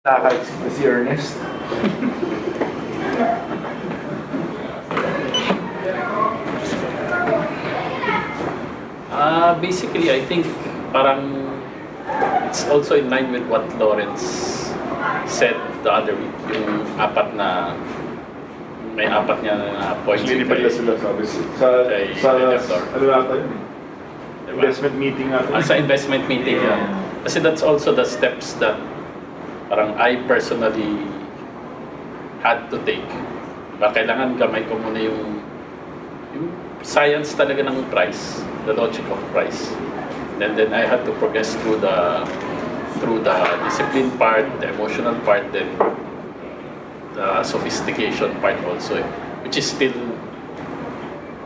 Si Ernest. Basically, I think parang it's also in line with what Lawrence said the other week, yung may apat niya na points. Actually, hindi pa nila sila sabi. Sa ano nata yun eh? Diba? Investment meeting natin. Sa investment meeting yan. Kasi that's also the steps that parang I personally had to take. Diba? Kailangan gamay ko muna yung science talaga ng price, the logic of price. And then I had to progress through the discipline part, the emotional part, then the sophistication part also, which is still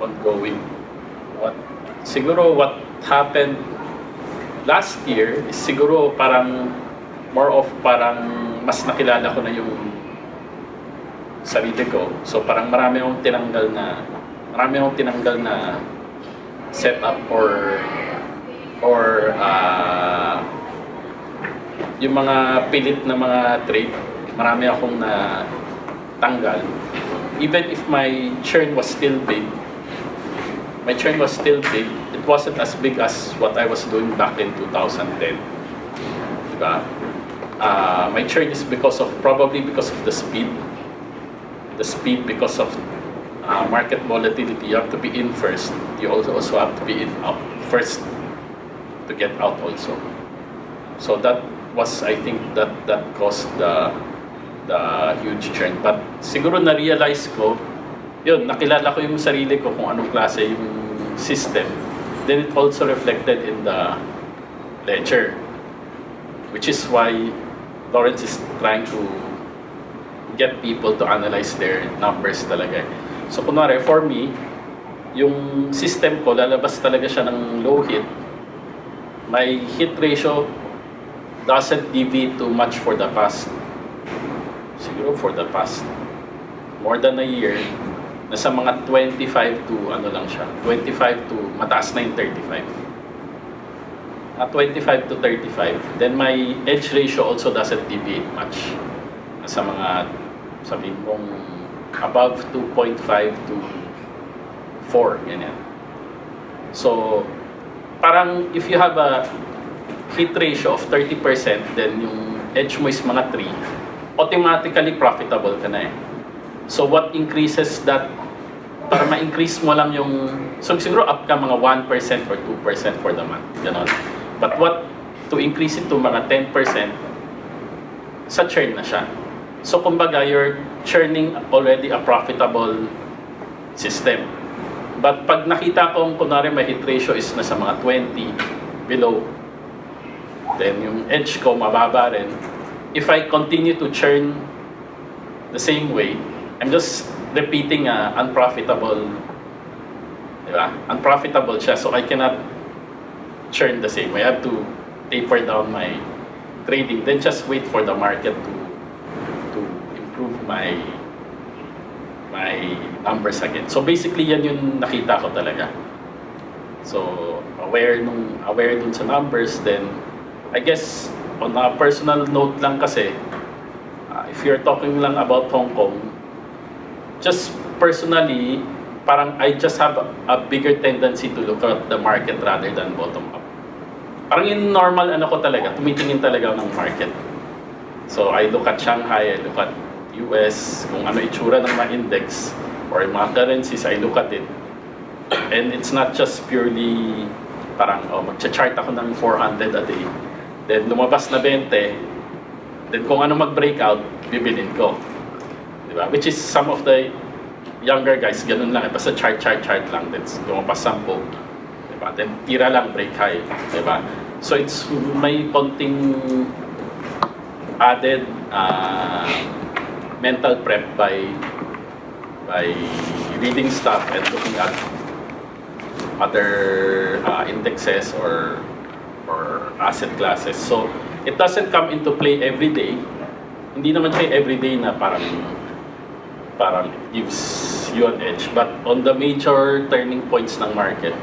ongoing. Siguro what happened last year is siguro parang more of parang mas nakilala ko na yung sarili ko. So parang marami akong tinanggal na setup or yung mga pilit na mga trade, marami akong na tanggal. Even if my churn was still big, it wasn't as big as what I was doing back in 2010. Diba? My churn is probably because of the speed. The speed because of market volatility. You have to be in first. You also have to be in out first to get out also. So that was, I think, that caused the huge churn. But siguro na-realize ko, yun, nakilala ko yung sarili ko kung anong klase yung system. Then it also reflected in the ledger, which is why Lawrence is trying to get people to analyze their numbers talaga. So kunwari, for me, yung system ko, lalabas talaga siya ng low hit. My hit ratio doesn't deviate too much for the past, siguro for the past more than a year, nasa mga 25 to ano lang siya, 25 to mataas na yung 35. 25 to 35. Then my edge ratio also doesn't deviate much. Nasa mga, sabihin mong above 2.5 to 4, ganyan. So, parang if you have a hit ratio of 30%, then yung edge mo is mga 3, automatically profitable ka na eh. So what increases that, para ma-increase mo lang yung, so siguro up ka mga 1% or 2% for the month, ganon. But to increase it to mga 10%, sa churn na siya. So kumbaga, you're churning already a profitable system. But pag nakita kong kunwari may hit ratio is nasa mga 20 below, then yung edge ko mababa rin. If I continue to churn the same way, I'm just repeating unprofitable, diba? Unprofitable siya, so I cannot churn the same way. I have to taper down my trading, then just wait for the market to improve my numbers again. So basically yan yung nakita ko talaga. So aware dun sa numbers, then I guess on a personal note lang kasi, if you're talking lang about Hong Kong, just personally, parang I just have a bigger tendency to look at the market rather than bottom up. Parang in normal ko talaga, tumitingin talaga ng market. So I look at Shanghai, I look at US, kung ano itsura ng mga index or mga currencies, I look at it. And it's not just purely parang magcha-chart ako ng 400 a day. Then lumabas na 20, then kung ano mag-breakout, bibilin ko. Diba? Which is some of the younger guys, ganun lang, basta chart lang, then lumabas 10. Diba? Then tira lang, break high. Diba? So it's may konting added mental prep by reading stuff and looking at other indexes or asset classes. So it doesn't come into play every day. Hindi naman siya everyday na parang gives you an edge. But on the major turning points ng market,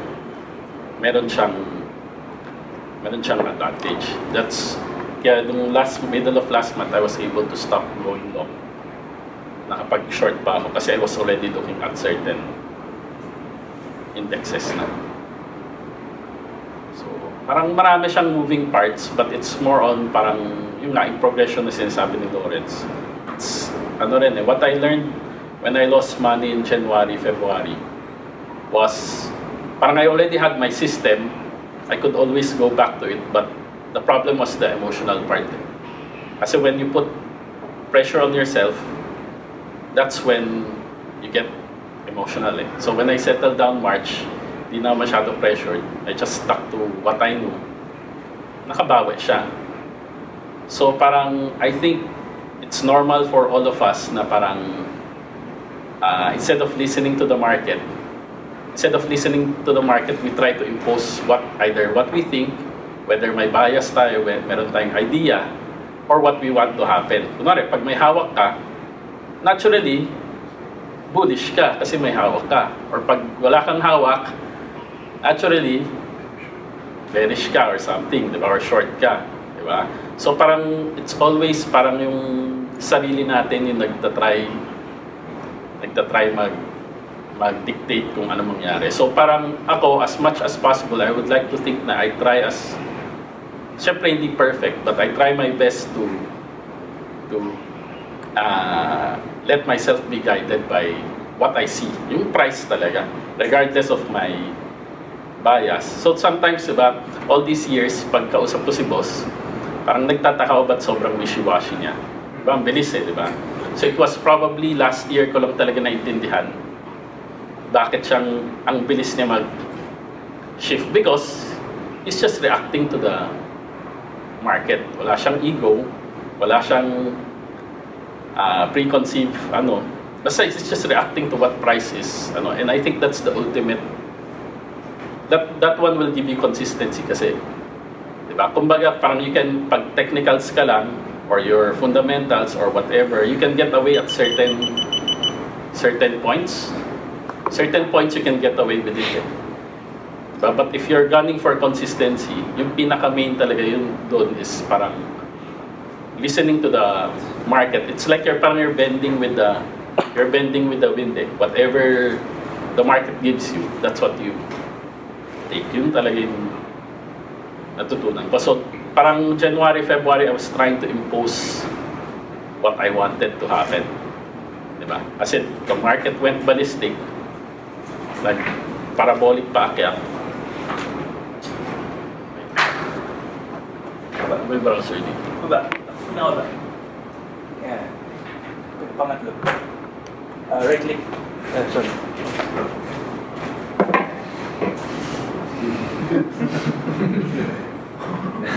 meron siyang advantage. Kaya nung middle of last month, I was able to stop going long. Nakapag-short pa ako kasi I was already looking at certain indexes na. So, parang marami siyang moving parts, but it's more on parang yung nga, progression na sinasabi ni Lawrence. It's, what I learned when I lost money in January, February was, parang I already had my system. I could always go back to it, but the problem was the emotional part. Kasi when you put pressure on yourself, that's when you get emotional eh. So when I settled down March, di na masyado pressured. I just stuck to what I knew. Nakabawi siya. So parang, I think it's normal for all of us na parang instead of listening to the market, we try to impose either what we think, whether may bias tayo, meron tayong idea, or what we want to happen. Kunwari, pag may hawak ka, naturally, bullish ka kasi may hawak ka. Or pag wala kang hawak, naturally, bearish ka or something, di ba? Or short ka, di ba? So parang, it's always parang yung sarili natin yung nagtatry mag-dictate kung ano mangyari. So parang ako, as much as possible, I would like to think na I try syempre hindi perfect, but I try my best to let myself be guided by what I see. Yung price talaga, regardless of my bias. So sometimes, diba, all these years, pagkausap ko si boss, parang nagtataka ako ba't sobrang wishy-washy niya. Diba, ang bilis eh, diba? So it was probably last year ko lang talaga naintindihan bakit ang bilis niya mag-shift, because he's just reacting to the market. Wala siyang ego, wala siyang preconceived basta it's just reacting to what price is and I think that's the ultimate, that one will give you consistency kasi, diba? Kumbaga parang you can, pag technicals ka lang or your fundamentals or whatever, you can get away at certain points you can get away with it. But if you're gunning for consistency, yung pinaka-main talaga yun doon is parang listening to the market. It's like you're bending with the wind eh. Whatever the market gives you, that's what you take. Yun talaga yung natutunan ko. So parang January, February, I was trying to impose what I wanted to happen. Diba? Kasi the market went ballistic, like parabolic paakyat. May browser dito. Baba. Baba. Yan. Pangatlo. Right click. Sorry.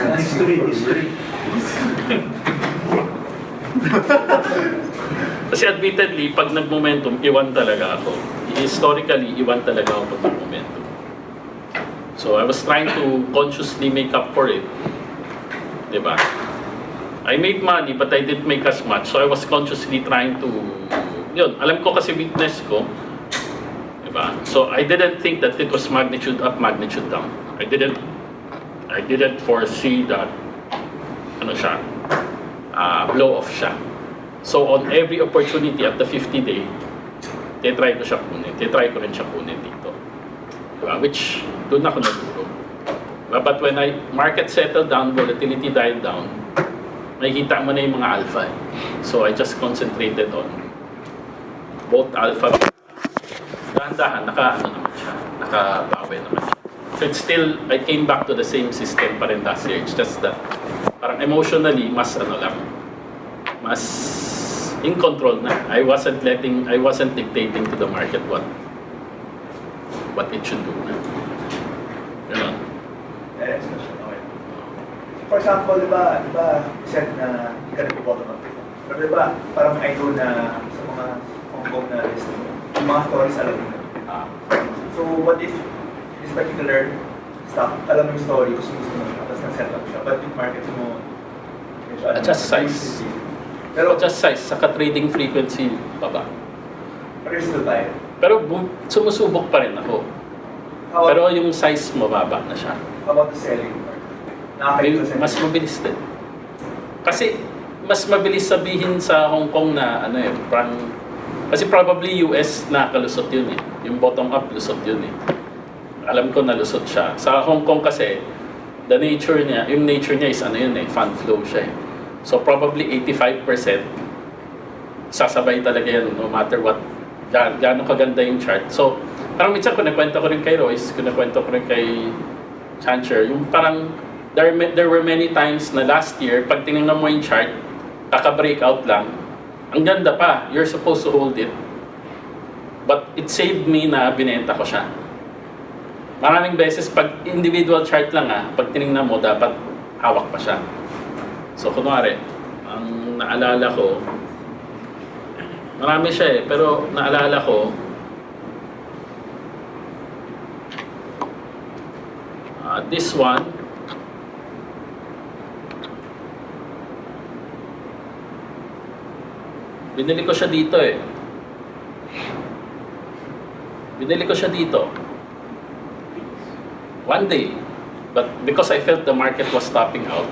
History. Kasi admittedly, pag nag-momentum, iwan talaga ako. Historically, iwan talaga ako pag nag-momentum. So I was trying to consciously make up for it. Diba? I made money but I didn't make as much. So I was consciously trying to, alam ko kasi weakness ko. Diba? So I didn't think that it was magnitude up, magnitude down. I didn't foresee that blow off siya. So on every opportunity at the 50-day, try ko rin siya kunin dito. Diba? Which, doon ako naguro. But when market settled down, volatility died down, makikita mo na yung mga alpha. So I just concentrated on both alpha. Dahan-dahan, nakabawi naman siya. So it's still, I came back to the same system pa rin last year. It's just that, parang emotionally, mas in control na. I wasn't dictating to the market what it should do. Ganun. Next question, okay. For example, di ba said na hindi ka nag-bottom up dito. Pero di ba, parang I know na sa mga Hong Kong na listing, yung mga stories alam mo na. So what if this particular stock, alam mo yung story, gusto mo, tapos nag-set up siya, but yung market mo, Adjust size. Pero adjust size, saka trading frequency, baba. Pero you're still buying. Pero sumusubok pa rin ako. Pero yung size mababa na siya. How about the selling part? Nakakita sa Mas mabilis din. Kasi mas mabilis sabihin sa Hong Kong na ano eh, parang kasi probably US na kalusot yun eh. Yung bottom up lusot yun eh. Alam ko na lusot siya. Sa Hong Kong kasi the nature niya, yung nature niya is ano yun eh, fund flow siya eh. So probably 85% sasabay talaga yan no matter what gaano kaganda yung chart. So parang minsan kunikwento ko rin kay Royce, kunikwento ko rin kay Chancher, yung parang there were many times na last year, pag tinignan mo yung chart, kaka-breakout lang, ang ganda pa, you're supposed to hold it. But it saved me na binenta ko siya. Maraming beses, pag individual chart lang pag tinignan mo, dapat hawak pa siya. So kunwari, ang naalala ko, marami siya eh, pero naalala ko, this one, binili ko siya dito eh. Binili ko siya dito. One day. But because I felt the market was topping out,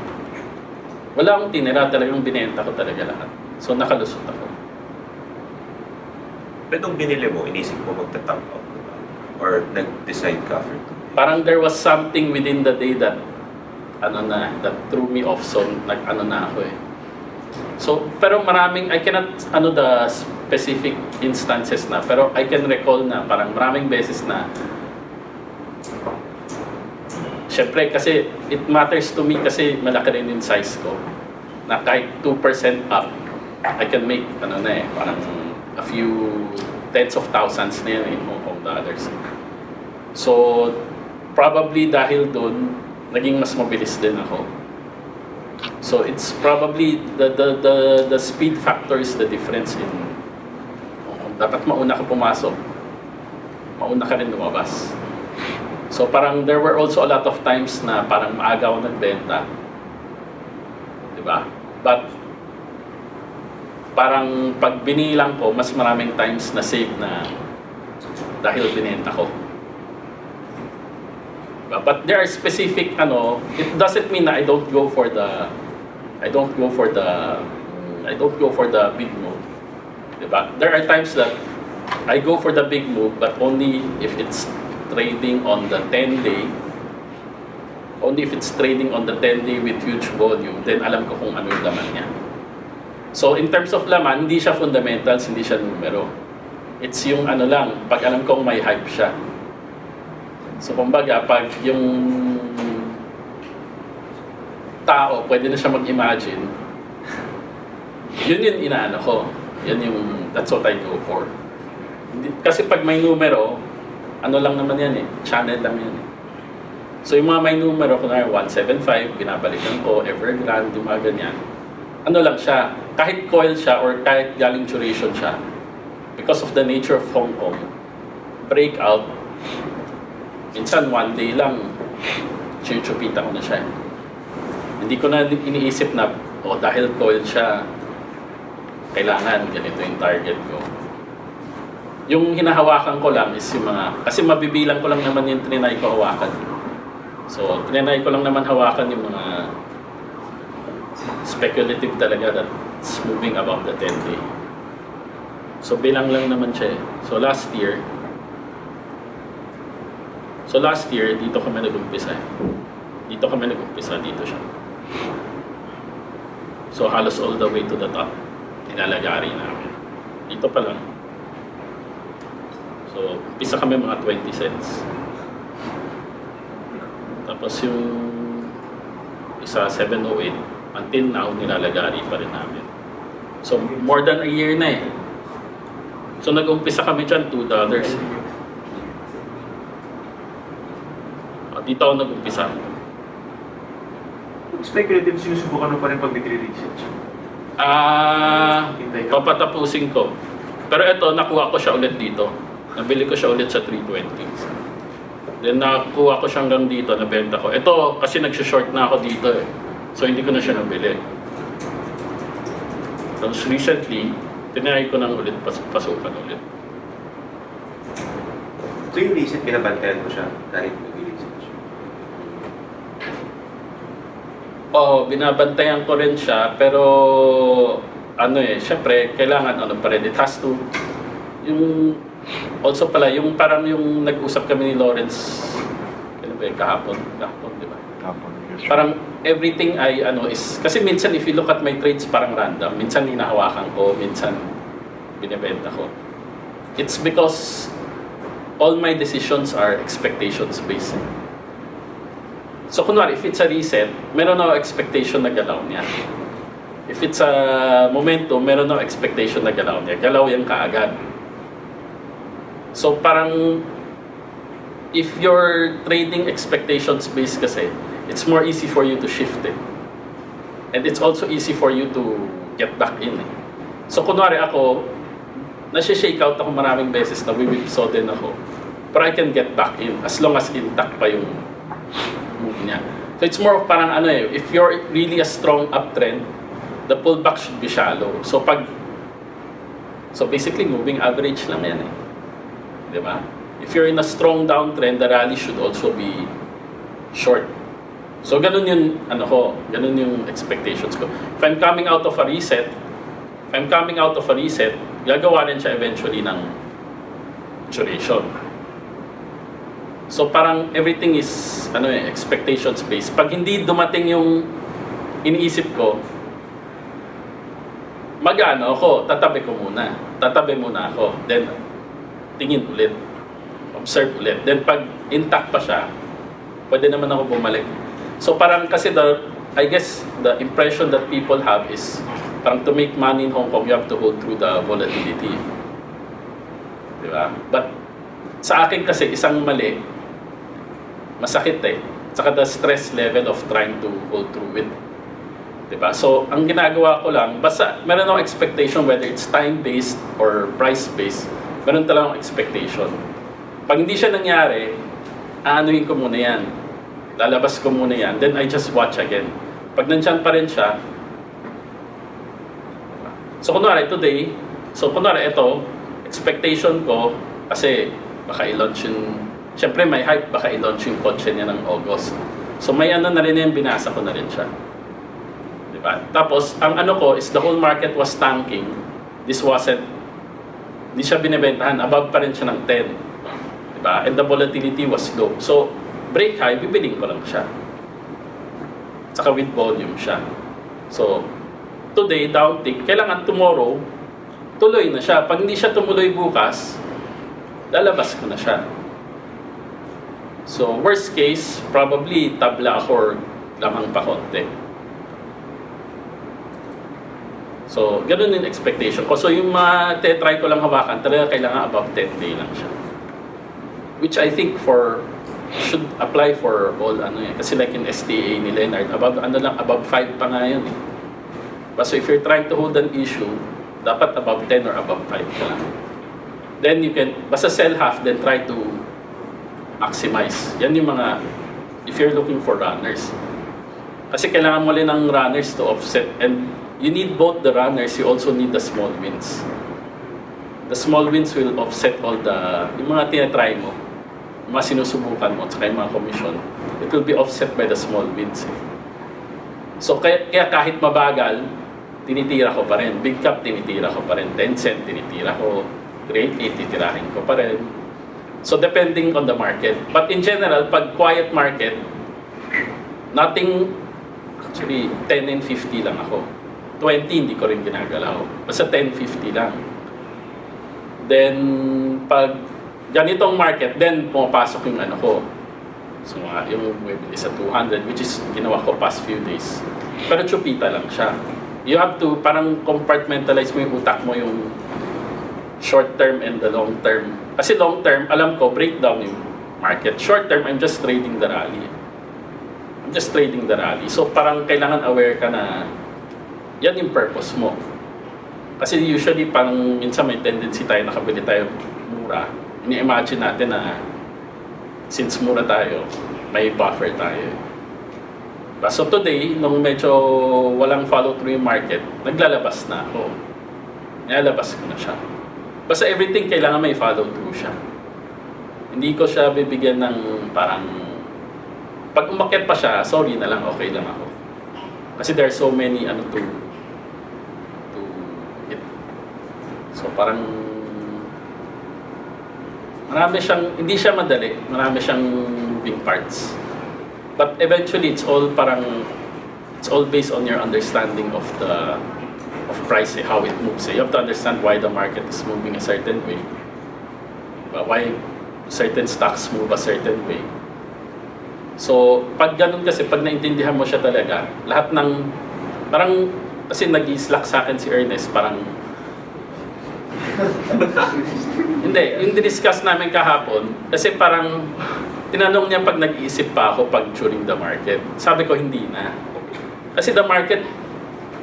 wala akong tinira, talagang binenta ko talaga lahat. So nakalusot ako. Pero nung binili mo, inisip mo magta-top out ba? Or nag-decide ka after 2 days? Parang there was something within the day that that threw me off. So na ako eh. So, pero maraming, I cannot, the specific instances na, pero I can recall na parang maraming beses na, syempre kasi it matters to me kasi malaki rin yung size ko, na kahit 2% up, I can make, parang a few tens of thousands na yun in Hong Kong dollars. So, probably dahil dun, naging mas mabilis din ako. So it's probably the speed factor is the difference in dapat mauna ka pumasok, mauna ka rin lumabas. So parang there were also a lot of times na parang maaga ako nagbenta, di ba? But parang pag binilang ko, mas maraming times na save na dahil binenta ko. But there are specific it doesn't mean na I don't go for the big move. Diba? There are times that I go for the big move but only if it's trading on the 10-day. Only if it's trading on the 10-day with huge volume, then alam ko kung ano yung laman niya. So in terms of laman, hindi siya fundamentals, hindi siya numero. It's yung lang, pag alam kong may hype siya. So kumbaga, pag yung tao, pwede na siya mag-imagine, yun yung inaano ko. That's what I go for. Kasi pag may numero, lang naman yan eh, channel lang yan eh. So yung mga may numero, kunwari 175, binabalikan ko, Evergrande, yung mga ganyan. Lang siya, kahit coil siya or kahit galing duration siya, because of the nature of Hong Kong, breakout, minsan one day lang, chuchupita ko na siya. Hindi ko na iniisip na, dahil coil siya, kailangan ganito yung target ko. Yung hinahawakan ko lang is yung kasi mabibilang ko lang naman yung trinay ko hawakan. So, trinay ko lang naman hawakan yung mga speculative talaga that's moving above the 10-day. So, bilang lang naman siya eh. So, last year, dito kami nag-umpisa eh. Dito siya. So, halos all the way to the top. Nilalagari namin. Dito pa lang. So, umpisa kami mga 20 cents. Tapos yung isa 708, until now, nilalagari pa rin namin. So, more than a year na eh. So, nag-umpisa kami dyan, $2 eh. Dito ako nag-umpisa. Speculative, sinusubukan mo pa rin pag nagre-research? Papatapusin ko. Pero ito, nakuha ko siya ulit dito. Nabili ko siya ulit sa 320. Then nakuha ko siya hanggang dito, nabenta ko. Ito, kasi nag-short na ako dito eh. So hindi ko na siya nabili. Tapos recently, tinry ko nang ulit pasukan ulit. So yung recent, pinabantayan mo siya kahit nag-research? binabantayan ko rin siya, pero syempre, kailangan pa rin. It has to, also pala, parang yung nag-usap kami ni Lawrence, kahapon, di ba? Parang everything ay is, kasi minsan if you look at my trades parang random, minsan hinahawakan ko, minsan binibenta ko. It's because all my decisions are expectations based. So kunwari, if it's a reset, meron ako expectation na galaw niya. If it's a momentum, meron ako expectation na galaw niya. Galaw yan kaagad. So parang, if you're trading expectations based kasi, it's more easy for you to shift it. And it's also easy for you to get back in. So kunwari ako, nasi-shake out ako maraming beses, na whipsaw din ako. But I can get back in as long as intact pa yung move niya. So it's more of parang if you're really a strong uptrend, the pullback should be shallow. So basically moving average lang yan Di ba? If you're in a strong downtrend, the rally should also be short. So ganun yung ganun yung expectations ko. If I'm coming out of a reset, gagawa rin siya eventually ng duration. So parang everything is expectations based. Pag hindi dumating yung iniisip ko, tatabi muna ako. Then tingin ulit. Observe ulit. Then pag intact pa siya, pwede naman ako bumalik. So parang kasi I guess the impression that people have is parang to make money in Hong Kong, you have to hold through the volatility. Diba? But sa akin kasi isang mali, masakit Saka the stress level of trying to hold through it. Diba? So ang ginagawa ko lang, basta meron akong expectation whether it's time-based or price-based, meron talagang expectation. Pag hindi siya nangyari, aanuhin ko muna yan. Lalabas ko muna yan. Then I just watch again. Pag nandyan pa rin siya, so kunwari today, ito, expectation ko, kasi baka i-launch yung, syempre may hype, baka i-launch yung kotse niya ng August. So may na rin yan, binasa ko na rin siya. Diba? Tapos, ang ko is the whole market was tanking. This wasn't, hindi siya binibentahan, above pa rin siya ng 10. Diba? And the volatility was low. So, break high, bibiling ko lang siya. Saka with volume siya. So, today, down tick, kailangan tomorrow, tuloy na siya. Pag hindi siya tumuloy bukas, lalabas ko na siya. So, worst case, probably tabla ako or lamang pa konti. So, ganun yung expectation ko. So, yung mga try ko lang hawakan, talaga kailangan above 10-day lang siya. Which I think should apply for all Kasi like in STA ni Leonard, above 5 pa nga yun So, if you're trying to hold an issue, dapat above 10 or above 5 ka lang. Then you can, basta sell half, then try to maximize. Yan yung mga, if you're looking for runners. Kasi kailangan mo rin ng runners to offset. And you need both the runners, you also need the small wins. The small wins will offset all yung mga tinatry mo, yung mga sinusubukan mo, at saka yung mga commission. It will be offset by the small wins. So kaya kahit mabagal, tinitira ko pa rin. Big cap, tinitira ko pa rin. Tencent, tinitira ko. Grade 8, titirahin ko pa rin. So depending on the market. But in general, pag quiet market, actually 10 and 50 lang ako. 20 hindi ko rin ginagalaw. Basta 10-50 lang. Then, pag ganitong market, then pumapasok yung ko. So, yung bumibili sa 200, which is ginawa ko past few days. Pero chupita lang siya. You have to parang compartmentalize mo yung utak mo, yung short term and the long term. Kasi long term, alam ko, breakdown yung market. Short term, I'm just trading the rally. So, parang kailangan aware ka na yan yung purpose mo. Kasi usually, parang minsan may tendency tayo, nakabili tayo mura. Ini-imagine natin na since mura tayo, may buffer tayo. So today, nung medyo walang follow-through yung market, naglalabas na ako. Nilalabas ko na siya. Basta everything kailangan may follow-through siya. Hindi ko siya bibigyan ng parang, pag umakyat pa siya, sorry na lang, okay lang ako. Kasi there are so many to hit. So parang marami siyang, hindi siya madali, marami siyang moving parts. But eventually it's all based on your understanding of price, how it moves. You have to understand why the market is moving a certain way. Why certain stocks move a certain way. So, pag ganun kasi, pag naintindihan mo siya talaga, lahat ng, parang, kasi nag-i-slack sa akin si Ernest, parang, hindi, yung discuss namin kahapon, kasi parang, tinanong niya pag nag-iisip pa ako pag during the market. Sabi ko, hindi na. Kasi the market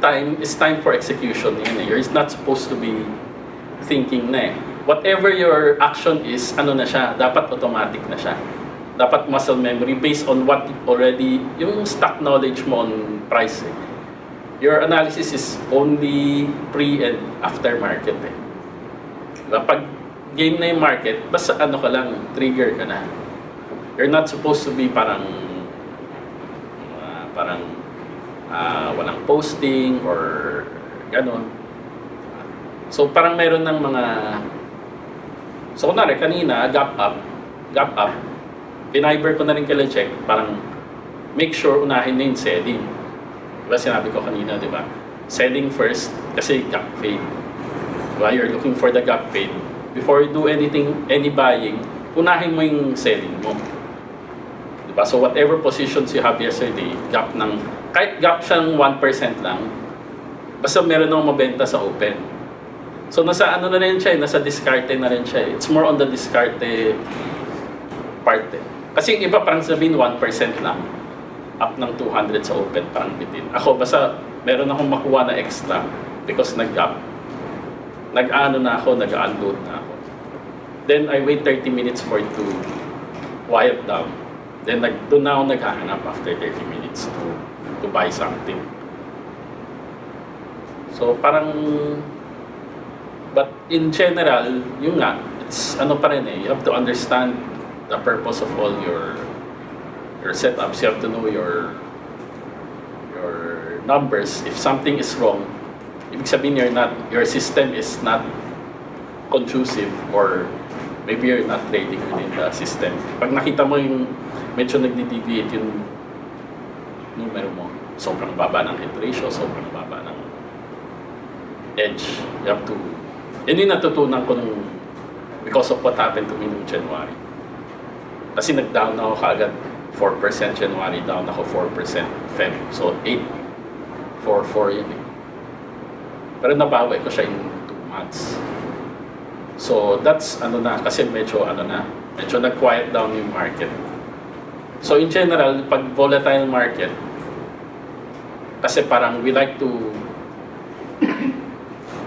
time is time for execution yun eh. You're not supposed to be thinking na eh. Whatever your action is, ano na siya, dapat automatic na siya. Dapat muscle memory based on what already, yung stock knowledge mo on price eh. Your analysis is only pre and after market eh. Diba? Pag game na yung market, basta ano ka lang, trigger ka na. You're not supposed to be parang walang posting or gano'n. So parang meron ng mga, so kunwari kanina, gap up, piniber ko na rin kala check, parang make sure unahin na yung selling. Diba sinabi ko kanina, diba? Selling first, kasi gap fade. Diba? You're looking for the gap fade. Before you do anything, any buying, unahin mo yung selling mo. Diba? So whatever positions you have yesterday, gap ng, kahit gap siyang 1% lang, basta meron nang mabenta sa open. So nasa ano na rin siya, nasa discarte na rin siya. It's more on the discarte part eh. Kasi yung iba parang sabihin 1% lang, up ng 200 sa open, parang bitin. Ako basta meron akong makuha na extra because nag-gap. Nag-ano na ako, nag-unload na ako. Then I wait 30 minutes for it to quiet down. Then doon na ako naghahanap after 30 minutes to buy something. So parang, but in general, yung nga, it's ano pa rin eh, you have to understand the purpose of all your setups. You have to know your numbers. If something is wrong, ibig sabihin your system is not conducive or maybe you're not trading within the system. Pag nakita mo yung medyo nagdi-deviate yung numero mo, sobrang baba ng hit ratio, sobrang baba ng edge, you have to, yun yung natutunan ko nung, because of what happened to me noong January. Kasi nag-down ako kaagad 4% January, down ako 4% Feb. So 8, 4 yun eh. Pero nabawi ko siya in 2 months. So that's ano na, kasi medyo nag-quiet down yung market. So in general, pag volatile market, kasi parang we like to,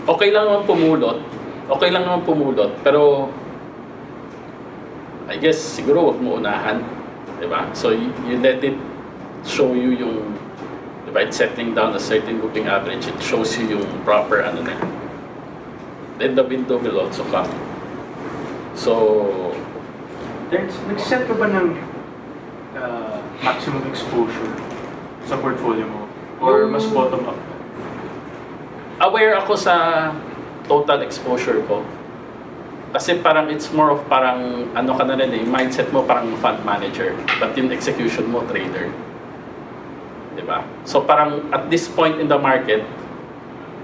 okay lang naman pumulot, pero I guess siguro wag mo unahan, 'di ba? So you let it show you yung, 'di ba, it's settling down a certain moving average, it shows you yung proper ano na. Then the window will also come. So nag-set ka ba ng maximum exposure sa portfolio mo? Or mas bottom up? Aware ako sa total exposure ko. Kasi parang it's more of parang ano ka na rin eh, mindset mo parang fund manager, but yung execution mo trader. Diba? So parang at this point in the market,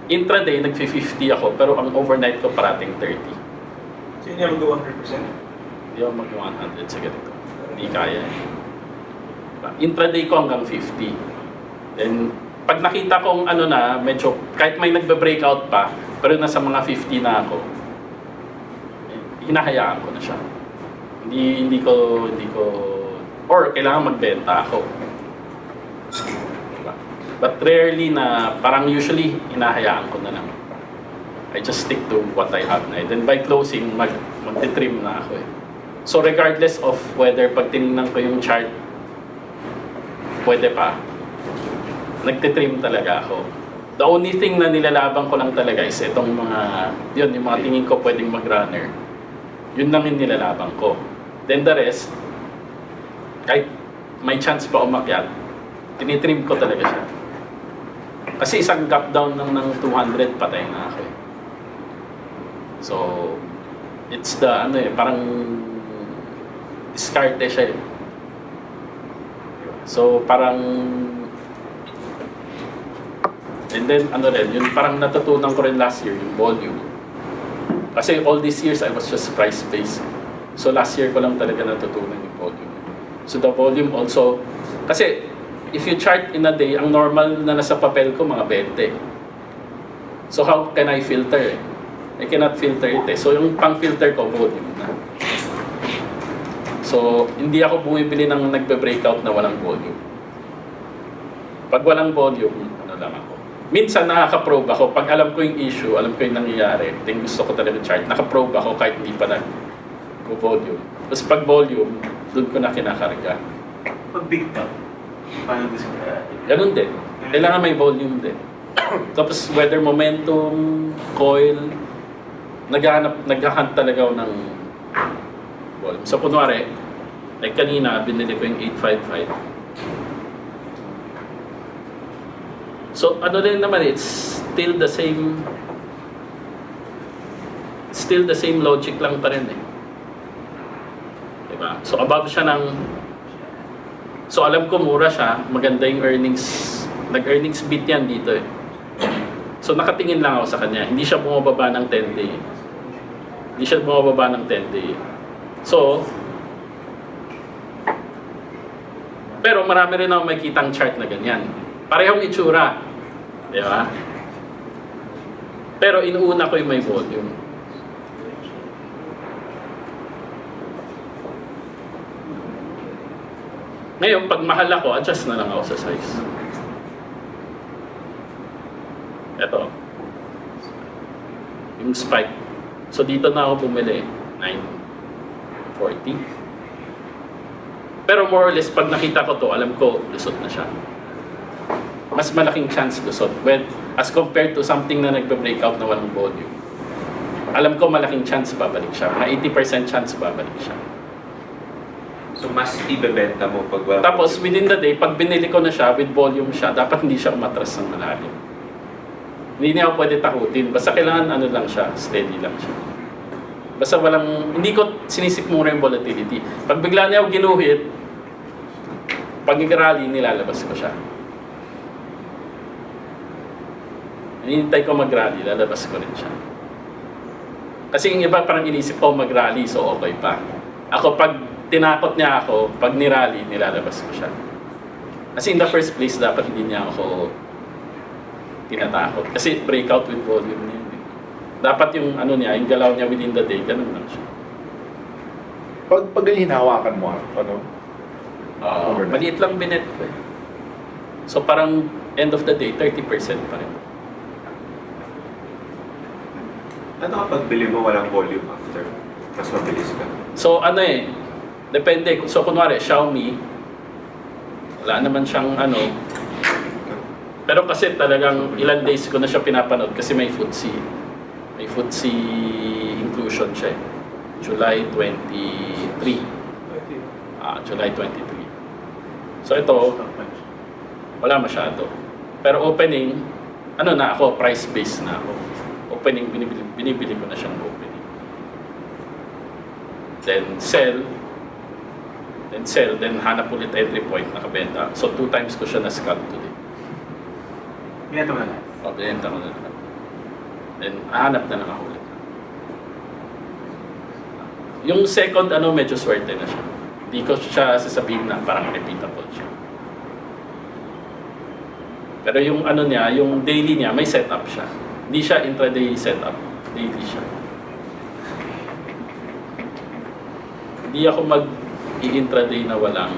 intraday nag-50 ako, pero ang overnight ko parating 30. So yun yung mag 100%? Hindi ako mag-100 sa ganito. Hindi kaya eh. Diba? Intraday ko hanggang 50. Then pag nakita kong ano na, medyo kahit may nagbe-breakout pa, pero nasa mga 50 na ako, hinahayaan ko na siya. Hindi ko or kailangan magbenta ako. Diba? But rarely na, parang usually hinahayaan ko na lang. I just stick to what I have na. Then by closing, mag-trim na ako eh. So regardless of whether pag tinignan ko yung chart, pwede pa, nagtitrim talaga ako. The only thing na nilalaban ko lang talaga is itong mga, yung mga tingin ko pwedeng mag-runner. Yun lang yung nilalaban ko. Then the rest, kahit may chance pa umakyat, tinitrim ko talaga siya. Kasi isang gap down ng 200, patay na ako eh. So, it's the ano eh, parang diskarte siya eh. So, parang and then ano rin, yung parang natutunan ko rin last year, yung volume. Kasi all these years I was just price-based. So last year ko lang talaga natutunan yung volume. So the volume also, kasi if you chart in a day, ang normal na nasa papel ko mga 20. So how can I filter eh? I cannot filter it eh. So yung pang-filter ko, volume na. So hindi ako bumibili ng nagbe-breakout na walang volume. Pag walang volume, ano lang ako. Minsan nakaka-probe ako. Pag alam ko yung issue, alam ko yung nangyayari, then gusto ko talaga chart. Naka-probe ako kahit hindi pa nag-volume. Tapos pag volume, doon ko na kinakarga. Pag big top, paano gusto mo? Ganun din. Kailangan may volume din. Tapos weather momentum, coil, naghahunt talaga ako ng volume. So kunwari, like kanina, binili ko yung 855. So ano din naman, it's still the same logic lang pa rin eh. Diba? So above siya ng, so alam ko mura siya, maganda yung earnings, nag-earnings beat yan dito eh. So nakatingin lang ako sa kanya, hindi siya bumababa ng 10 day. Hindi siya bumababa ng 10 day. So, pero marami rin ako makikitang chart na ganyan. Parehong itsura. Di ba? Pero inuuna ko yung may volume. Ngayon, pag mahal ako, adjust na lang ako sa size. Ito. Yung spike. So dito na ako bumili. 940. Pero more or less, pag nakita ko to, alam ko, lusot na siya. Mas malaking chance lusot. When, as compared to something na nagbe-breakout na walang volume. Alam ko malaking chance babalik siya. Mga 80% chance babalik siya. So mas ibebenta mo pag wala. Tapos within the day, pag binili ko na siya, with volume siya, dapat hindi siya umatras ng malalim. Hindi niya ako pwede takutin. Basta kailangan ano lang siya, steady lang siya. Basta walang, hindi ko sinisikmura yung volatility. Pag bigla niya ako ginuhit, pag nag-rally, nilalabas ko siya. Hinihintay ko mag-rally, lalabas ko rin siya. Kasi yung iba parang inisip ko mag-rally, so okay pa. Ako pag tinakot niya ako, pag ni-rally, nilalabas ko siya. Kasi in the first place, dapat hindi niya ako tinatakot. Kasi breakout with volume niya. Dapat yung ano niya, yung galaw niya within the day, ganun lang siya. Pag ganyan hinawakan mo, ano? Maliit lang binet ko eh. So parang end of the day, 30% pa rin. Ano kapag bili mo walang volume after? Mas mabilis ka. So ano eh, depende. So kunwari, Xiaomi, wala naman siyang ano. Pero kasi talagang ilan days ko na siya pinapanood kasi may FTSE. May FTSE inclusion siya eh. July 23. July 23. So ito, wala masyado. Pero opening, ano na ako, price-based na ako. Opening, binibili ko na siyang opening. Then sell, then hanap ulit entry point, nakabenta. So 2 times ko siya na-scalp today. Binenta mo na lang. Binenta ko na lang. Then hanap na lang ako ulit. Yung second, medyo swerte na siya. Hindi ko siya sasabihin na parang repeatable siya. Pero yung niya, yung daily niya, may setup siya. Hindi siya intraday setup. Daily siya. Hindi ako mag-i-intraday na walang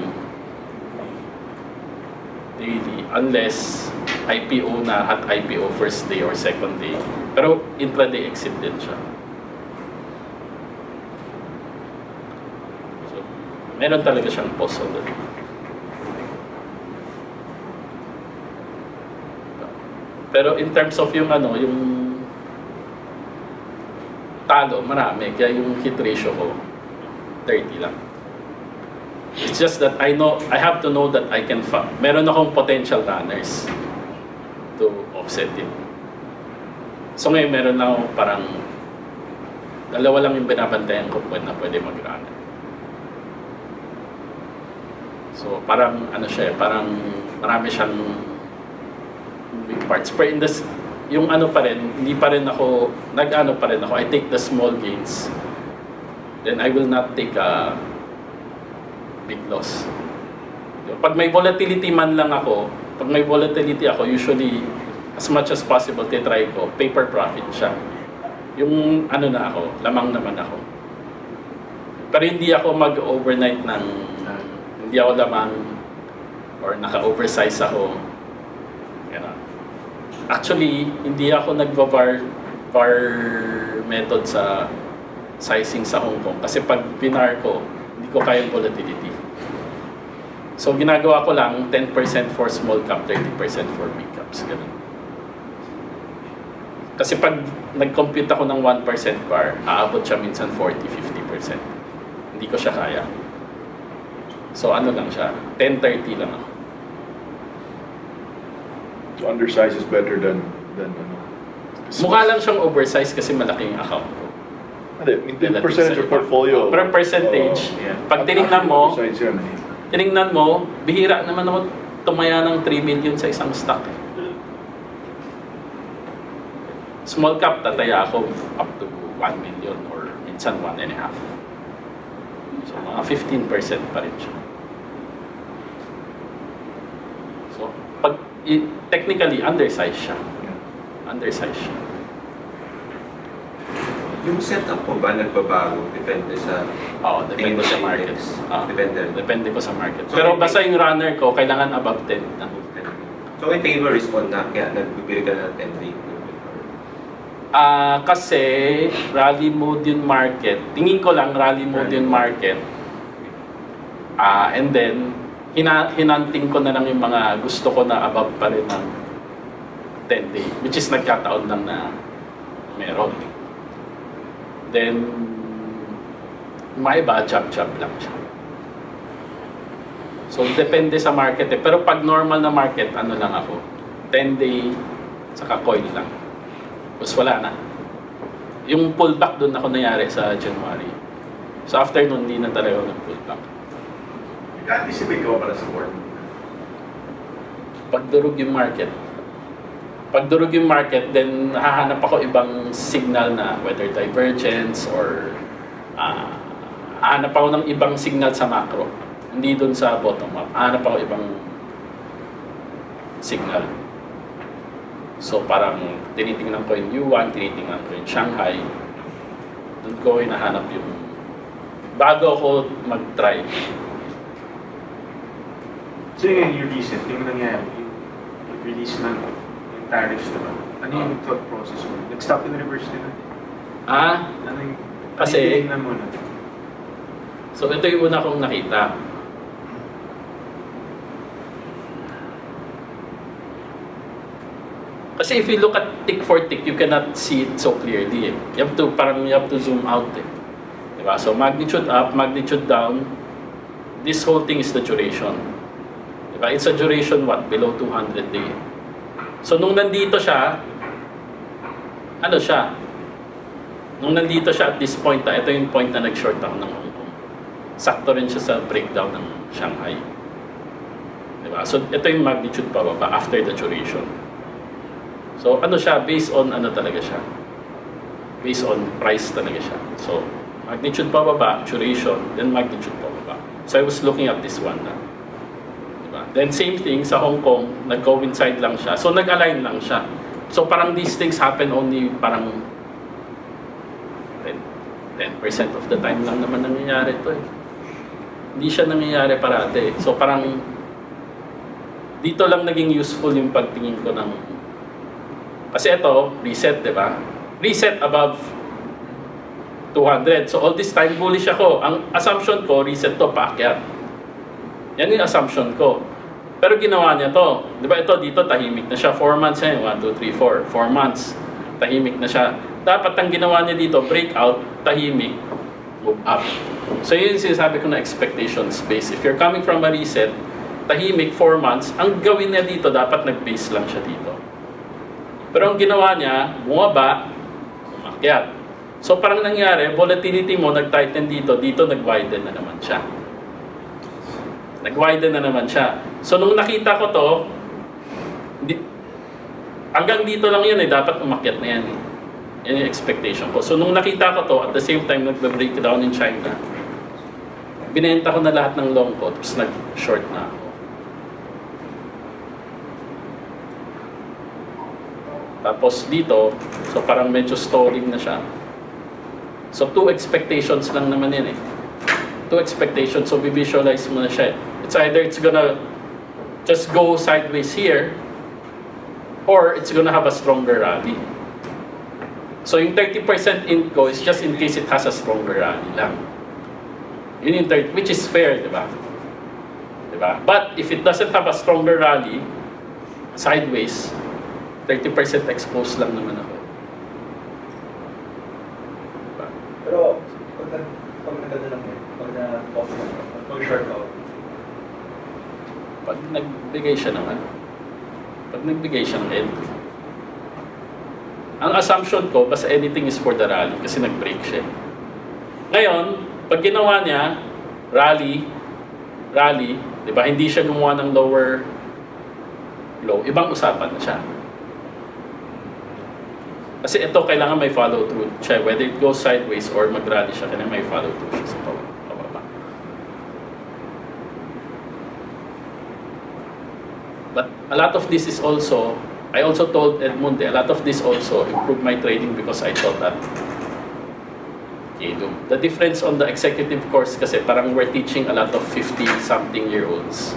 daily unless IPO na at IPO first day or second day. Pero intraday exit din siya. So, meron talaga siyang pause already. Pero in terms of yung yung talo, marami. Kaya yung hit ratio ko, 30 lang. It's just that I have to know that I can meron akong potential runners to offset it. So ngayon meron na ako parang dalawa lang yung binabantayan ko na pwede mag-run. So parang ano siya, parang marami siyang moving parts. Pero in this, yung ano pa rin, hindi pa rin ako, nag-ano pa rin ako, I take the small gains. Then I will not take a big loss. Pag may volatility man lang ako, pag may volatility ako, usually, as much as possible, titry ko, paper profit siya. Yung ano na ako, lamang naman ako. Pero hindi ako mag-overnight ng, hindi ako lamang, or naka-oversize ako. Ganun. Actually, hindi ako nag-VAR method sa sizing sa Hong Kong. Kasi pag pinar ko, hindi ko kaya volatility. So, ginagawa ko lang 10% for small cap, 30% for big caps. Ganun. Kasi pag nag-compute ako ng 1% bar, aabot siya minsan 40-50%. Hindi ko siya kaya. So, ano lang siya, 10-30 lang ako. So undersize is better than ano. Mukha lang siyang oversized kasi malaki yung account ko. Hindi, yung percentage of portfolio. Pero percentage, pag tinignan mo, bihira naman ako tumaya ng 3 million sa isang stock. Small cap, tataya ako up to 1 million or minsan 1.5. So, mga 15% pa rin siya. So, technically, undersized siya. Undersized siya. Yung setup mo ba nagbabago? Depende sa... Oo, depende sa market. Depende ko sa market. So, pero basta yung runner ko, kailangan above 10 na. So, may tingin mo respond na kaya nagbibili ka na 10 day? Kasi rally mode yung market. Tingin ko lang rally mode yung market. And then, hinanting ko na lang yung mga gusto ko na above pa rin ng 10 day. Which is nagkataon lang na meron. Then, may iba, jump lang siya. So, depende sa market eh. Pero pag normal na market, ano lang ako, 10 day, saka coil lang. Tapos wala na. Yung pullback doon ako nangyari sa January. So, after nun, hindi na talaga ako nag-pullback. Nag-anticipate ka ba para support? Pagdurog yung market. Pagdurog yung market, then hahanap ako ibang signal na whether divergence or hahanap ako ng ibang signal sa macro. Hindi doon sa bottom up. Hahanap ako ibang signal. So parang tinitingnan ko yung Yuan, tinitingnan ko yung Shanghai. Doon ko hinahanap yung bago ako mag-try. So yung recent, yung nangyari, yung release ng yung tariffs, diba? Ano yung thought process mo? Nag-stop in reverse din na? Ano yung... Kasi- Ano muna? So ito yung una kong nakita. Kasi if you look at tick for tick, you cannot see it so clearly. You have to zoom out eh. Diba? So magnitude up, magnitude down. This whole thing is the duration. Diba? It's a duration what? Below 200 day. So nung nandito siya, ano siya? Nung nandito siya at this point, ito yung point na nag-short ako ng Hong Kong. Sakto rin siya sa breakdown ng Shanghai. Diba? So ito yung magnitude pababa after the duration. So ano siya, based on ano talaga siya. Based on price talaga siya. So magnitude pababa, duration, then magnitude pababa. So I was looking at this one na. Diba? Then same thing sa Hong Kong, nag-coincide lang siya. So nag-align lang siya. So parang these things happen only parang 10% of the time lang naman nangyayari ito eh. Hindi siya nangyayari parate. So parang dito lang naging useful yung pagtingin ko ng kasi ito, reset, di ba? Reset above 200. So all this time bullish ako. Ang assumption ko, reset to, paakyat. Yan yung assumption ko. Pero ginawa niya to. Di ba ito, dito, tahimik na siya. 4 months eh. 1, 2, 3, 4. 4 months. Tahimik na siya. Dapat ang ginawa niya dito, breakout, tahimik, move up. So yun yung sinasabi ko na expectation space. If you're coming from a reset, tahimik, 4 months, ang gawin niya dito, dapat nag-base lang siya dito. Pero ang ginawa niya, bumaba, umakyat. So parang nangyari, volatility mo nag-tighten dito, dito nag-widen na naman siya. Nag-widen na naman siya. So nung nakita ko to, hanggang dito lang yun dapat umakyat na yan eh. Yan yung expectation ko. So nung nakita ko to, at the same time nagbe-breakdown in China, binenta ko na lahat ng long ko, tapos nag-short na ako. Tapos dito, so parang medyo stalling na siya. So 2 expectations lang naman yan eh. 2 expectations, so visualize mo na siya. It's either it's gonna just go sideways here, or it's gonna have a stronger rally. So yung 30% in ko is just in case it has a stronger rally lang. Yun yung which is fair, di ba? Di ba? But if it doesn't have a stronger rally, sideways, 30% exposed lang naman ako. Diba? Pero, pag naganda lang yun, pag na-pause lang, mag-short out. Pag nagbigay siya ng ano, pag nagbigay siya ng entry, ang assumption ko, basta anything is for the rally kasi nag-break siya. Ngayon, pag ginawa niya, rally, di ba, hindi siya gumawa ng lower low, ibang usapan na siya. Kasi ito, kailangan may follow through siya. Whether it goes sideways or mag-rally siya, kailangan may follow through siya sa pababa. But a lot of this is also, I also told Edmund, a lot of this also improved my trading because I thought that the difference on the executive course kasi parang we're teaching a lot of 50-something-year-olds.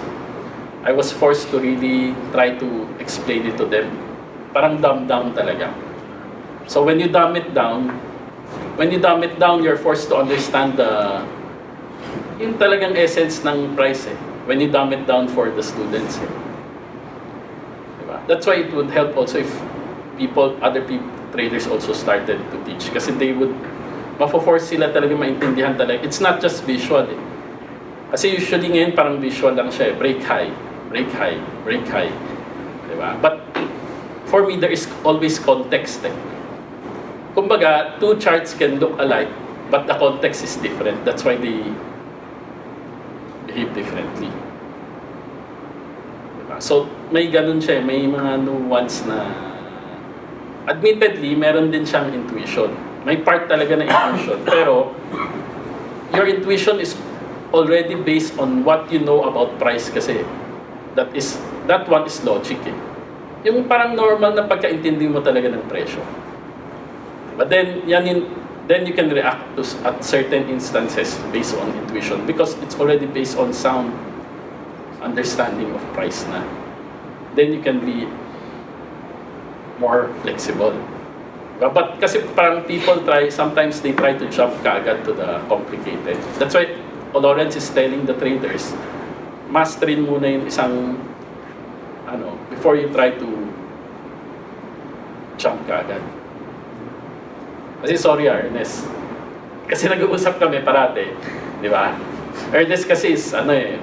I was forced to really try to explain it to them. Parang dumb-down talaga. So when you dumb it down, you're forced to understand yung talagang essence ng price eh. When you dumb it down for the students eh. Diba? That's why it would help also if other traders also started to teach. Kasi they would, mafo-force sila talaga maintindihan talaga. It's not just visual eh. Kasi usually ngayon parang visual lang siya eh. Break high, break high, break high. Diba? But for me, there is always context eh. Kumbaga, 2 charts can look alike, but the context is different. That's why they behave differently. Diba? So, may ganun siya, may mga nuance na admittedly, meron din siyang intuition. May part talaga na intuition, pero your intuition is already based on what you know about price kasi. That one is logic eh. Yung parang normal na pagkaintindi mo talaga ng presyo. But then, then you can react to at certain instances based on intuition because it's already based on sound understanding of price na. Then you can be more flexible. But kasi parang people sometimes they try to jump kaagad to the complicated. That's why Lawrence is telling the traders, masterin muna yung isang, before you try to jump kaagad. Kasi sorry Ernest. Kasi nag-uusap kami parate, di ba? Ernest kasi is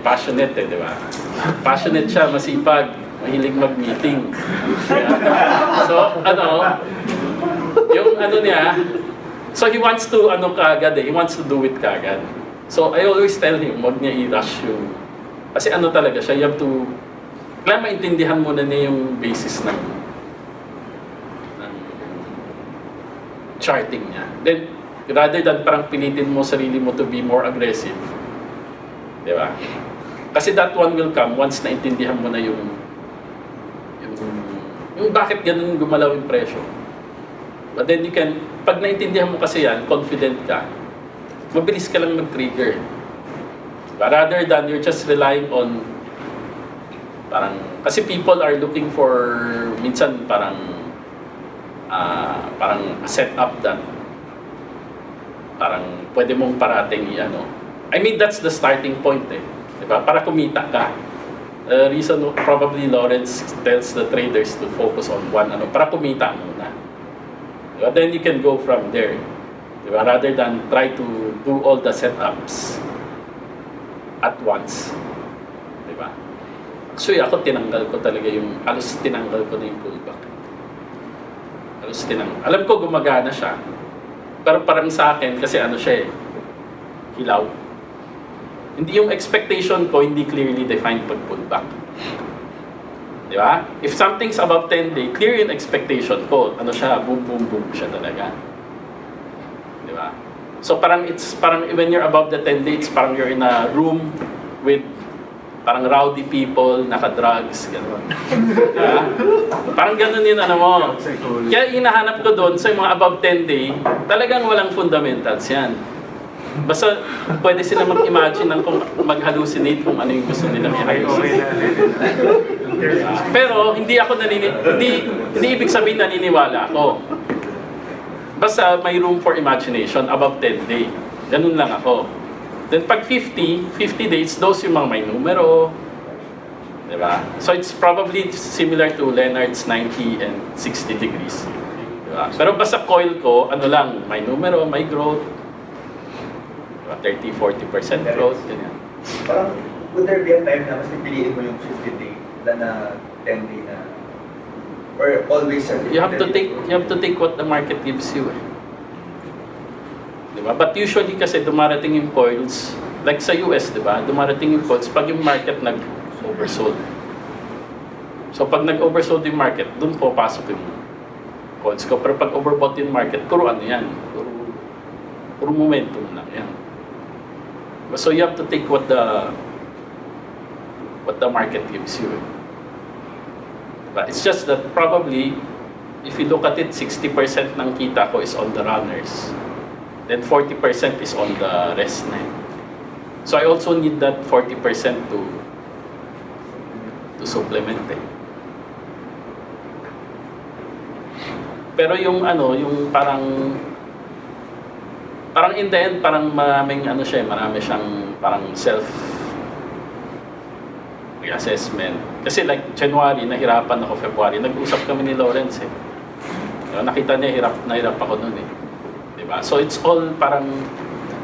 passionate di ba? Passionate siya, masipag, mahilig mag-meeting. So, yung niya, so he wants to kaagad he wants to do it kaagad. So I always tell him, wag niya i-rush yung, kasi talaga siya, you have to, kailangan maintindihan muna niya yung basis ng charting niya. Then, rather than parang pilitin mo sarili mo to be more aggressive, di ba? Kasi that one will come once naintindihan mo na yung bakit ganun gumalaw yung presyo. But then you can, pag naintindihan mo kasi yan, confident ka, mabilis ka lang mag-trigger. Diba? Rather than you're just relying on, parang, kasi people are looking for, minsan parang set up that parang pwede mong parating I mean, that's the starting point eh. Diba? Para kumita ka. Reason probably Lawrence tells the traders to focus on one para kumita muna. Diba? Then you can go from there. Diba? Rather than try to do all the setups at once. Diba? Actually ako tinanggal ko talaga halos tinanggal ko na yung pullback. Halos tinang. Alam ko gumagana siya. Pero parang sa akin, kasi ano siya hilaw. Hindi yung expectation ko, hindi clearly defined pag pullback. Di ba? If something's above 10-day, clear yung expectation ko. Ano siya, boom, boom, boom siya talaga. Di ba? So parang when you're above the 10-day, it's parang you're in a room with parang rowdy people, naka-drugs, gano'n. Diba? Parang gano'n yun ano mo. Kaya hinahanap ko doon sa mga above 10-day, talagang walang fundamentals yan. Basta pwede sila mag-imagine ng kung mag-hallucinate kung ano yung gusto nilang i-hallucinate. Pero hindi ako hindi ibig sabihin naniniwala ako. Basta may room for imagination above 10-day. Ganun lang ako. Then pag 50 days, those yung mga may numero. Diba? So it's probably similar to Leonard's 90 and 60 degrees. Diba? Pero basta coil ko, ano lang, may numero, may growth. Diba? 30-40% growth. Ganyan. Parang, would there be a time na mas pipiliin mo yung 50-day than na 10-day na? Or always You have to take what the market gives you. Diba? But usually kasi dumarating yung coils, like sa US, diba? Dumarating yung coils pag yung market nag-oversold. So pag nag-oversold yung market, dun po pasok yung coils ko. Pero pag overbought yung market, puro ano yan, puro momentum lang yan. So you have to take what the market gives you. Diba? It's just that probably, if you look at it, 60% ng kita ko is on the runners. Then 40% is on the rest na. So I also need that 40% to supplement Pero yung yung parang in the end parang maraming marami siyang parang self assessment. Kasi like January nahirapan ako, February nag-usap kami ni Lawrence Nakita niya nahirap ako noon Diba? So it's all parang,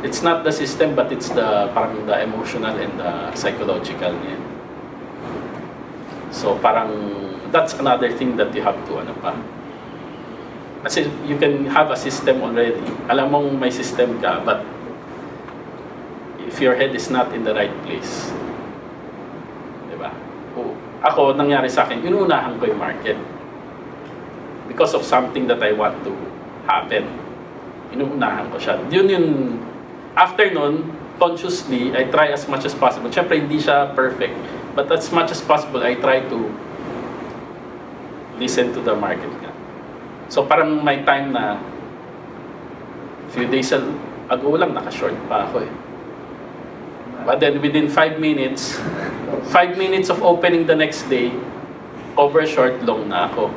it's not the system but it's parang the emotional and the psychological niya. So parang that's another thing that you have to Kasi you can have a system already. Alam mong may system ka but if your head is not in the right place. Diba? Ako, nangyari sa akin, inuunahan ko yung market. Because of something that I want to happen. Inuunahan ko siya. Yun after nun, consciously, I try as much as possible. Siyempre, hindi siya perfect. But as much as possible, I try to listen to the market ka. So parang may time na few days ago lang, naka-short pa ako But then within 5 minutes of opening the next day, over short, long na ako.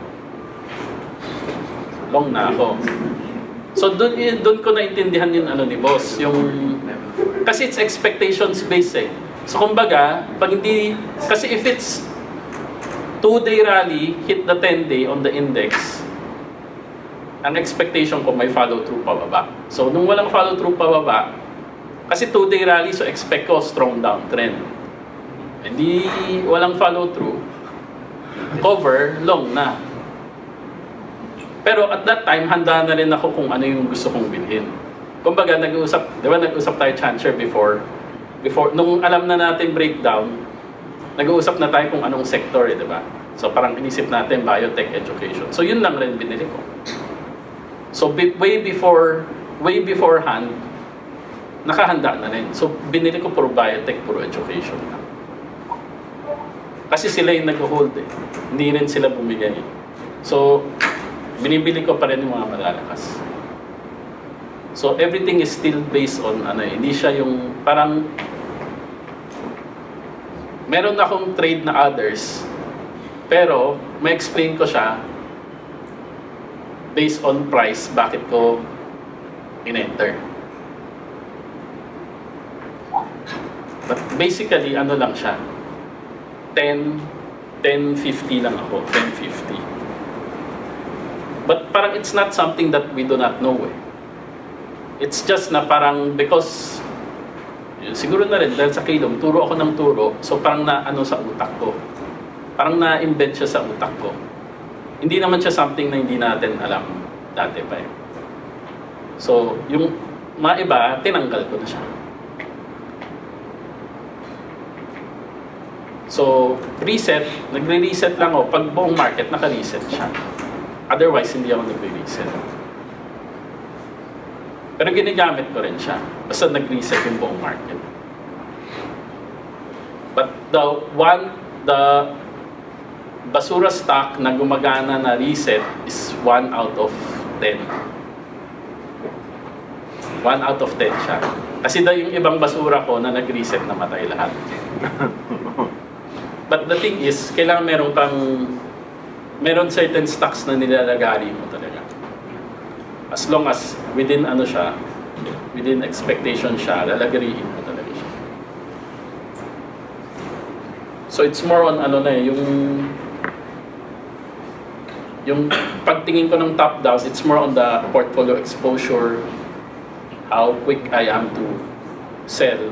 So doon ko naintindihan yung ni boss, kasi it's expectations based So kumbaga, pag hindi, kasi if it's 2-day rally, hit the 10-day on the index, ang expectation ko may follow through pababa. So nung walang follow through pababa, kasi 2-day rally, so expect ko strong downtrend. Hindi walang follow through, cover, long na. Pero at that time, handa na rin ako kung ano yung gusto kong bilhin. Kumbaga, nag-uusap tayo, Chancer, before, nung alam na natin breakdown, nag-uusap na tayo kung anong sector, di ba? So parang inisip natin, biotech, education. So yun lang rin binili ko. So way beforehand, nakahanda na rin. So binili ko puro biotech, puro education na. Kasi sila yung nag-hold Hindi rin sila bumigay. So, binibili ko pa rin yung mga malalakas. So everything is still based on hindi siya yung parang meron akong trade na others pero may explain ko siya based on price bakit ko in-enter. But basically lang siya 10.50 lang ako, 10.50. But parang it's not something that we do not know It's just na parang because siguro na rin dahil sa Kilom, turo ako ng turo, so parang sa utak ko. Parang na-embed siya sa utak ko. Hindi naman siya something na hindi natin alam dati pa eh. So, yung mga iba, tinanggal ko na siya. So, reset, nagre-reset lang ako. Pag buong market, naka-reset siya. Otherwise, hindi ako nagre-reset. Pero ginagamit ko rin siya. Basta nag-reset yung buong market. But the basura stock na gumagana na reset is 1 out of 10. 1 out of 10 siya. Kasi yung ibang basura ko na nag-reset namatay lahat. But the thing is, kailangan meron certain stocks na nilalagari mo talaga. As long as within within expectation siya, lalagariin mo talaga siya. So it's more on yung pagtingin ko ng top down, it's more on the portfolio exposure, how quick I am to sell,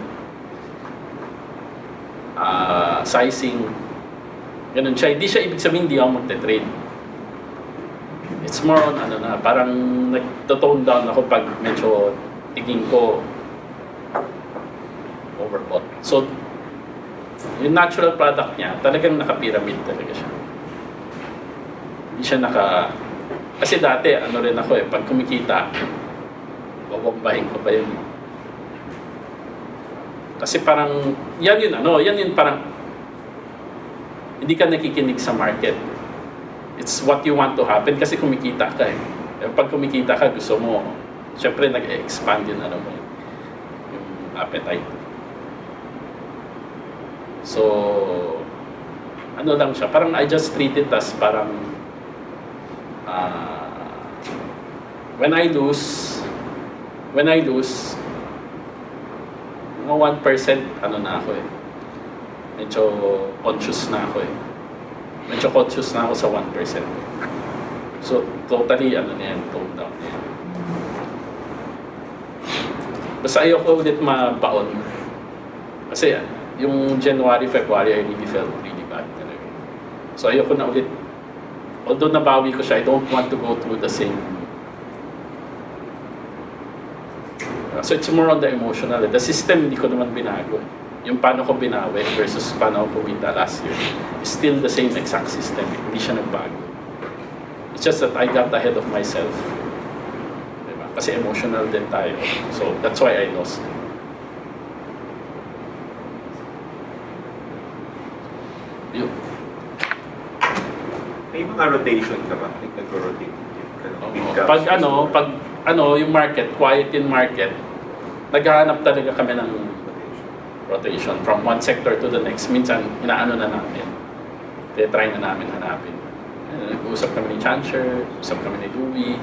sizing, ganun siya. Hindi siya ibig sabihin hindi ako magte-trade. It's more on parang nagto-tone down ako pag medyo tingin ko overbought. So, yung natural product niya, talagang naka-pyramid talaga siya. Hindi siya kasi dati, rin ako pag kumikita, babombahin ko pa yun. Kasi parang, yan yun parang, hindi ka nakikinig sa market. It's what you want to happen kasi kumikita ka eh. Pag kumikita ka, gusto mo, syempre nag-expand yun, yung appetite. So, lang siya, parang I just treat it as parang, when I lose, mga 1% na ako eh. Medyo conscious na ako eh. Medyo conscious na ako sa 1%. So, totally, toned down na yan. Basta ayoko ulit mabaon. Kasi yung January, February, I really felt really bad talaga. So, ayoko na ulit. Although nabawi ko siya, I don't want to go through the same. So, it's more on the emotional. The system, hindi ko naman binago. Yung paano ko binawi versus paano ko kumita last year is still the same exact system. Hindi siya nagbago. It's just that I got ahead of myself. Diba? Kasi emotional din tayo. So, that's why I lost. Yun. May mga rotation ka ba? Like nag-rotate? Pag yung market, quiet in market, naghahanap talaga kami ng rotation from one sector to the next. Minsan, inaano na namin. Try na namin hanapin. Nag-uusap kami ni Chancer, usap kami ni Louie.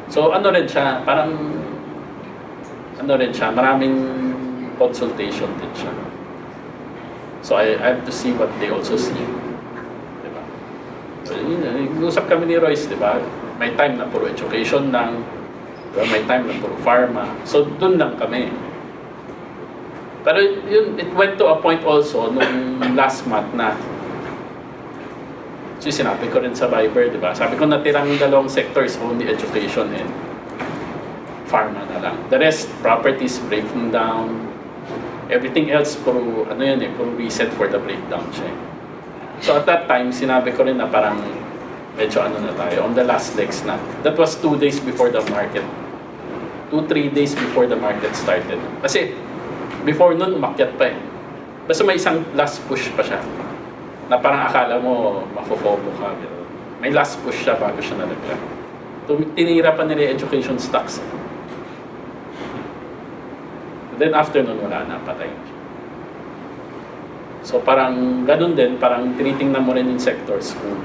So, rin siya, parang, maraming consultation din siya. So, I have to see what they also see. Diba? So, nag-uusap kami ni Royce, diba? May time na puro education lang, diba? May time na puro pharma. So, dun lang kami. Pero yun, it went to a point also nung last month na sinabi ko rin sa Viber, di ba? Sabi ko natirang dalawang sectors, only education and pharma na lang. The rest, properties breaking down. Everything else, puro reset for the breakdown siya. So at that time, sinabi ko rin na parang medyo na tayo, on the last legs na. That was 2 days before the market. 2-3 days before the market started. Kasi, before nun, umakyat pa eh. Basta may isang last push pa siya. Na parang akala mo, mafo-FOMO ka. May last push siya bago siya nalaglag. Tinira pa nila education stocks. Then after nun, wala na, patay na siya. So parang ganun din, parang tinitingnan mo rin yung sectors kung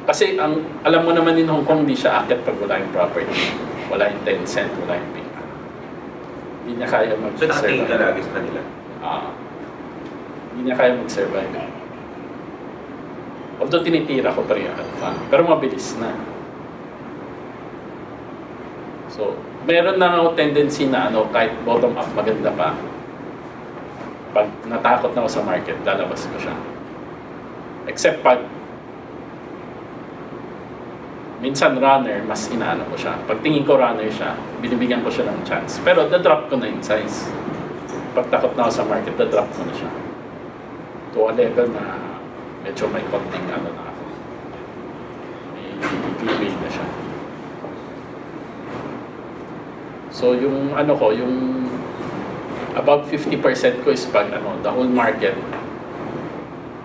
kasi alam mo naman in Hong Kong, di siya akit pag wala yung property. Wala yung Tencent, wala yung Pink. Hindi niya kaya mag-survive. So nakatingin ka lagi sa kanila? Hindi niya kaya mag-survive. Although tinitira ko pa rin yung alpha. Pero mabilis na. So, meron na ako tendency na kahit bottom up maganda pa. Pag natakot na ako sa market, lalabas ko siya. Except pag minsan runner, mas inaano ko siya. Pag tingin ko runner siya, binibigyan ko siya ng chance. Pero the-drop ko na yung size. Pag takot na ako sa market, the-drop ko na siya. To a level na medyo may konting ano na ako. May leeway na siya. So yung ano ko, yung above 50% ko is pag ano, the whole market.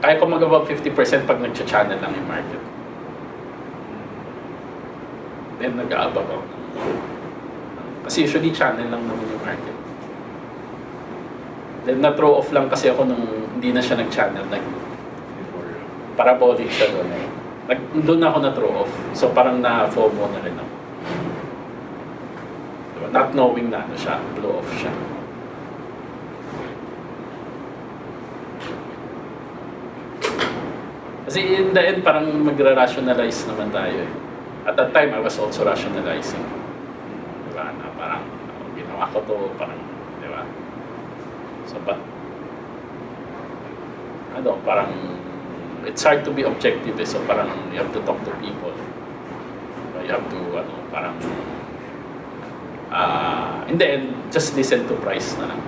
Kaya ko mag-above 50% pag nag-channel lang yung market. Then nag-aabab ako. Kasi usually channel lang naman yung market. Then na-throw off lang kasi ako nung hindi na siya nag-channel. Parabolic siya doon. Doon ako na-throw off. So parang na-FOMO na rin ako. Diba? Not knowing na ano siya, blow off siya. Kasi in the end, parang magra-rationalize naman tayo eh. At that time, I was also rationalizing. Diba? Na parang, ginawa ko to, parang, diba? So, but, ano, parang, it's hard to be objective eh. So, parang, you have to talk to people. You have to, ano, parang, in the end, just listen to price na lang.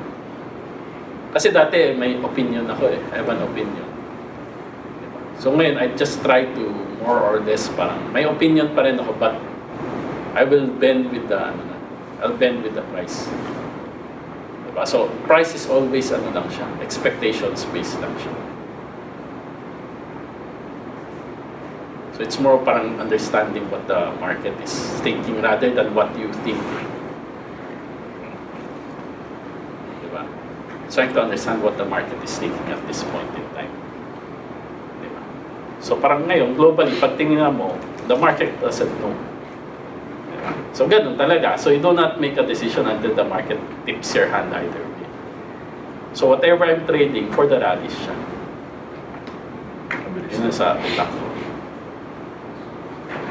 Kasi dati, may opinion ako eh. I have an opinion. So ngayon, I just try to more or less parang may opinion pa rin ako but I will bend with the I'll bend with the price. Diba? So price is always ano lang siya, expectations based lang siya. So it's more parang understanding what the market is thinking rather than what you think. Diba? Trying to understand what the market is thinking at this point in time. So parang ngayon, globally, pag tingnan mo, the market doesn't know. Diba? So ganun talaga. So you do not make a decision until the market tips your hand either way. So whatever I'm trading, for the rallies siya. Yun ang sa utak ko.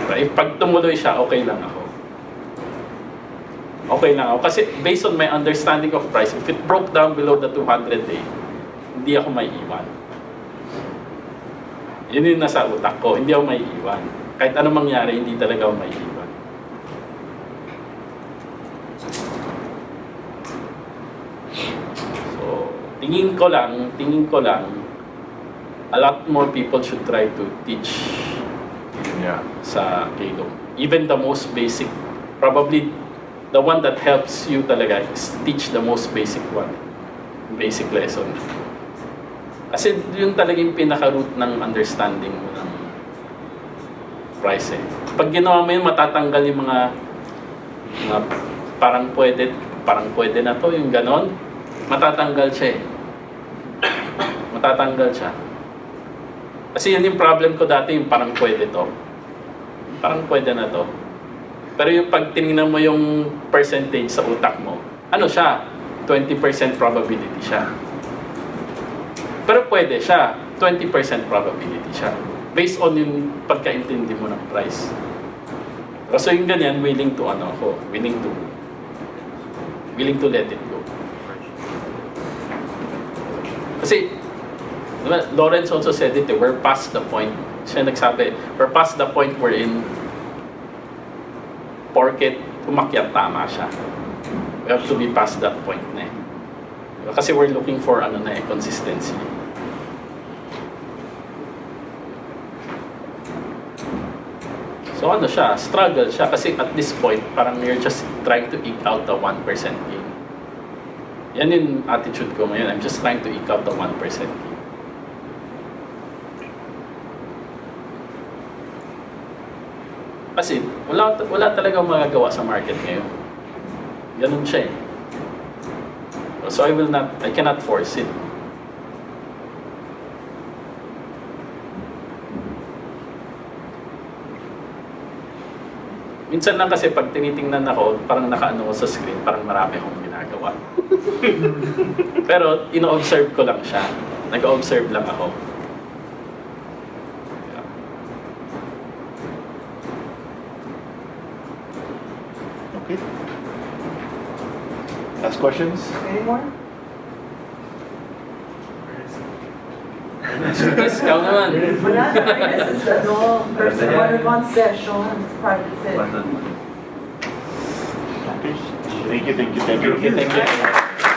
Diba? If pag tumuloy siya, okay lang ako. Okay lang ako. Kasi based on my understanding of price, if it broke down below the 200 day, hindi ako may iwan. Yun yung nasa utak ko, hindi ako may iwan. Kahit anong mangyari, hindi talaga ako may iwan. So, tingin ko lang, a lot more people should try to teach sa Kalong. Even the most basic, probably the one that helps you talaga is teach the most basic one. Basic lesson. Kasi yun talaga yung pinaka-root ng understanding mo ng price eh. Pag ginawa mo yun, matatanggal yung mga parang pwede na to, yung ganon. Matatanggal siya eh. Matatanggal siya. Kasi yun yung problem ko dati, yung parang pwede to. Parang pwede na to. Pero yung pag tinignan mo yung percentage sa utak mo, ano siya? 20% probability siya. Pero pwede siya, 20% probability siya. Based on yung pagkaintindi mo ng price. So yung ganyan, willing to let it go. Kasi, diba, Lawrence also said it, we're past the point. Siya nagsabi, we're past the point wherein porket umakyat tama siya. We have to be past that point na eh. Kasi we're looking for consistency. So ano siya, struggle siya kasi at this point, parang you're just trying to eke out the 1% gain. Yan yung attitude ko ngayon, I'm just trying to eke out the 1% gain. Kasi wala talagang magagawa sa market ngayon. Ganun siya eh. So I cannot force it. Minsan lang kasi pag tinitingnan ako, parang nakaano ko sa screen, parang marami akong ginagawa. Pero ino-observe ko lang siya. Nag-observe lang ako. Yeah. Okay. Last questions? Any more? Yes, ikaw naman. Wala na, this is ano, first one-on-one session, private session. Thank you. Thank you.